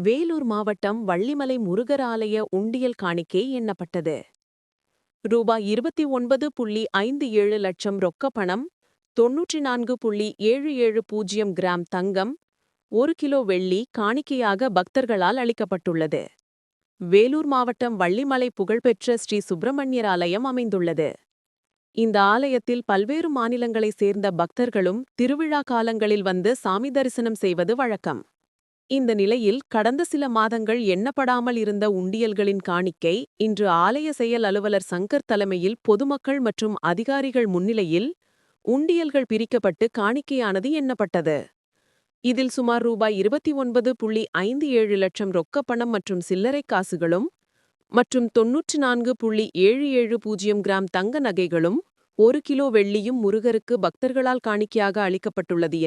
வேலூர் மாவட்டம் வள்ளிமலை முருகர் ஆலய உண்டியல் காணிக்கை எண்ணப்பட்டது. ரூபாய் 29.57 லட்சம் ரொக்கப் பணம், 94.77 கிராம் தங்கம், 1 கிலோ வெள்ளி காணிக்கையாக பக்தர்களால் அளிக்கப்பட்டுள்ளது. வேலூர் மாவட்டம் வள்ளிமலை புகழ்பெற்ற ஸ்ரீ சுப்பிரமணியர் ஆலயம் அமைந்துள்ளது. இந்த ஆலயத்தில் பல்வேறு மாநிலங்களைச் சேர்ந்த பக்தர்களும் திருவிழா காலங்களில் வந்து சாமி தரிசனம் செய்வது வழக்கம். இந்த நிலையில் கடந்த சில மாதங்கள் எண்ணப்படாமல் இருந்த உண்டியல்களின் காணிக்கை இன்று ஆலய செயல் அலுவலர் சங்கர் தலைமையில் பொதுமக்கள் மற்றும் அதிகாரிகள் முன்னிலையில் உண்டியல்கள் பிரிக்கப்பட்டு காணிக்கையானது எண்ணப்பட்டது. இதில் சுமார் ரூபாய் 29.57 லட்சம் ரொக்கப் பணம் மற்றும் சில்லறை காசுகளும் மற்றும் 94.77 கிராம் தங்க நகைகளும் 1 கிலோ வெள்ளியும் முருகருக்கு பக்தர்களால் காணிக்கையாக அளிக்கப்பட்டுள்ளது.